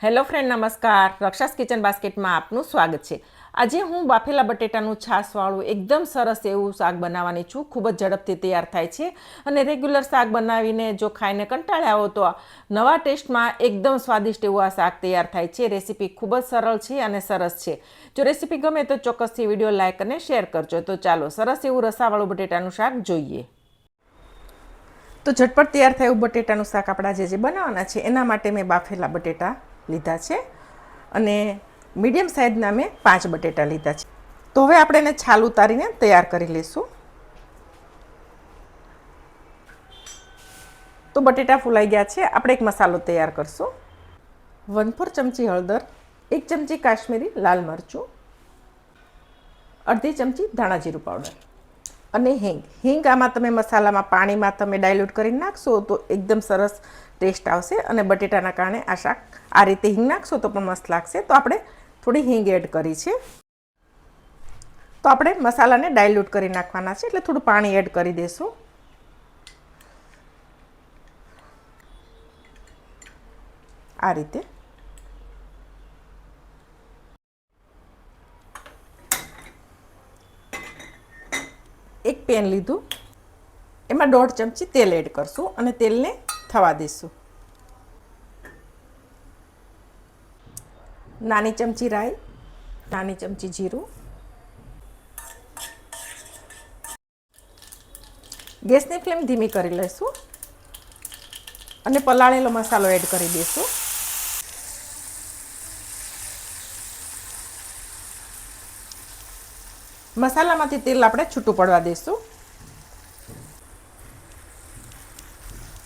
Hello friend, નમસ્કાર. રક્ષાસ kitchen બાસ્કેટમાં આપનું સ્વાગત છે. આજે હું બાફેલા બટેટાનું છાશવાળું એકદમ સરસ એવું શાક બનાવવાની છું. ખૂબ જ ઝડપથી તૈયાર થાય છે અને રેગ્યુલર શાક બનાવીને જો ખાઈને કંટાળ્યા હો તો નવા ટેસ્ટમાં એકદમ સ્વાદિષ્ટ એવું આ શાક તૈયાર થાય છે. રેસીપી ખૂબ જ સરળ છે અને સરસ છે. જો રેસીપી ગમે તો ચોક્કસથી વિડીયો લાઇક અને શેર કરજો. તો ચાલો સરસ એવું રસાવાળું બટેટાનું શાક જોઈએ. તો ઝટપટ તૈયાર થયું બટેટાનું શાક આપણા જે બનાવવાના છે એના માટે મેં બાફેલા બટેટા લીધા છે અને મીડિયમ સાઇઝના મેં 5 બટેટા લીધા છે. તો હવે આપણે એને છાલ ઉતારીને તૈયાર કરી લઈશું. તો બટેટા ફૂલાઈ ગયા છે. આપણે એક મસાલો તૈયાર કરશું. 1/4 ચમચી હળદર, 1 ચમચી કાશ્મીરી લાલ મરચું, અડધી ચમચી ધાણા જીરું પાવડર અને હિંગ આમાં તમે મસાલામાં પાણીમાં તમે ડાયલ્યુટ કરીને નાખશો તો એકદમ સરસ ટેસ્ટ આવશે અને બટેટાના કારણે આ શાક આ રીતે હિંગ નાખશો તો પણ મસ્ત લાગશે. તો આપણે થોડી હિંગ એડ કરી છે. તો આપણે મસાલાને ડાયલ્યુટ કરી નાખવાના છે એટલે થોડું પાણી એડ કરી દઈશું. આ રીતે એક પેન લીધું, એમાં 1.5 ચમચી તેલ એડ કરશું અને તેલને થવા દઈશું. નાની ચમચી રાઈ, નાની ચમચી જીરું. ગેસની ફ્લેમ ધીમી કરી લઈશું અને પલાળેલો મસાલો એડ કરી દઈશું. મસાલામાંથી તેલ આપણે છૂટું પડવા દઈશું.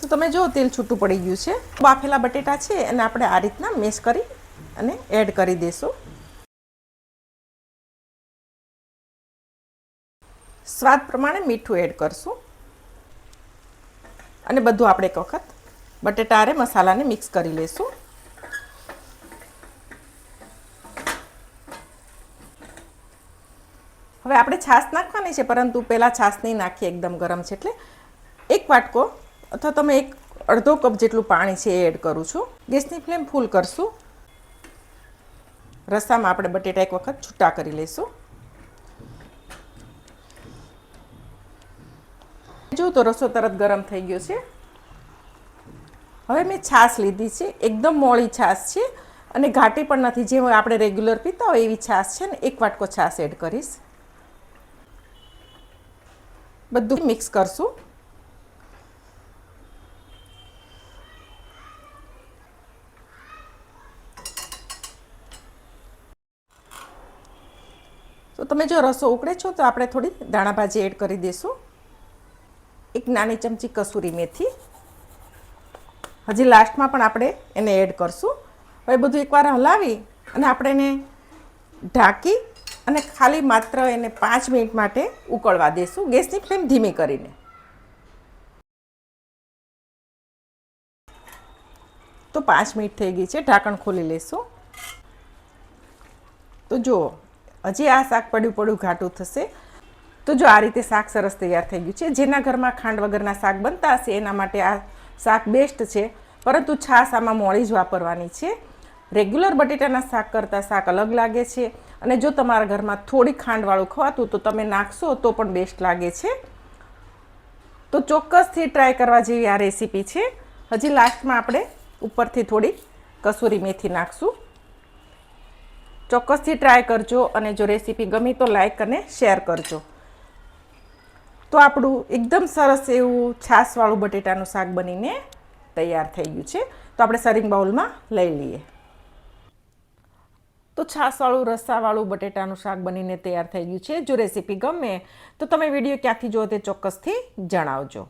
તો તમે જો તેલ છૂટું પડી ગયું છે. બાફેલા બટેટા છે અને આપણે આ રીતના મેશ કરી અને એડ કરી દઈશું. સ્વાદ પ્રમાણે મીઠું એડ કરશું અને બધું આપણે એક વખત બટેટા અને મસાલાને મિક્સ કરી લઈશું. હવે આપણે છાશ નાખવાની છે, પરંતુ પહેલાં છાશ નહીં નાખીએ, એકદમ ગરમ છે એટલે 1 વાટકો અથવા તમે અડધો કપ જેટલું પાણી છે એ એડ કરું છું. ગેસની ફ્લેમ ફૂલ કરશું. રસામાં આપણે બટેટા એક વખત છૂટા કરી લઈશું. જો તો રસો તરત ગરમ થઈ ગયો છે. હવે મેં છાશ લીધી છે, એકદમ મોળી છાશ છે અને ઘાટી પણ નથી, જે આપણે રેગ્યુલર પીતા હોય એવી છાશ છે ને. 1 વાટકો છાશ એડ કરીશ. બધું મિક્સ કરશું. તો તમે જો રસો ઉકળે છો તો આપણે થોડી દાણા ભાજી એડ કરી દઈશું. 1 નાની ચમચી કસૂરી મેથી. હજી લાસ્ટમાં પણ આપણે એને એડ કરશું. હવે બધું એકવાર હલાવી અને આપણે એને ઢાંકી અને ખાલી માત્ર એને 5 મિનિટ માટે ઉકળવા દઈશું, ગેસની ફ્લેમ ધીમી કરીને. તો 5 મિનિટ થઈ ગઈ છે. ઢાંકણ ખોલી લઈશું. તો જુઓ, હજી આ શાક પડ્યું ઘાટું થશે. તો જો આ રીતે શાક સરસ તૈયાર થઈ ગયું છે. જેના ઘરમાં ખાંડ વગરના શાક બનતા હશે એના માટે આ શાક બેસ્ટ છે, પરંતુ છાશ આમાં મોળી જ વાપરવાની છે. રેગ્યુલર બટેટાના શાક કરતાં શાક અલગ લાગે છે અને જો તમારા ઘરમાં થોડી ખાંડવાળું ખવાતું તો તમે નાખશો તો પણ બેસ્ટ લાગે છે. તો ચોક્કસથી ટ્રાય કરવા જેવી આ રેસીપી છે. હજી લાસ્ટમાં આપણે ઉપરથી થોડી કસૂરી મેથી નાખશું. ચોક્કસથી ટ્રાય કરજો અને જો રેસીપી ગમી તો લાઈક અને શેર કરજો. તો આપણું એકદમ સરસ એવું છાશવાળું બટેટાનું શાક બનીને તૈયાર થઈ ગયું છે. તો આપણે સર્વિંગ બાઉલમાં લઈ લઈએ. તો છાશવાળું રસાવાળું બટેટાનું શાક બનીને તૈયાર થઈ ગયું છે. જો રેસીપી ગમે તો તમે વિડીયો ક્યાંથી જુઓ તે ચોક્કસથી જણાવજો.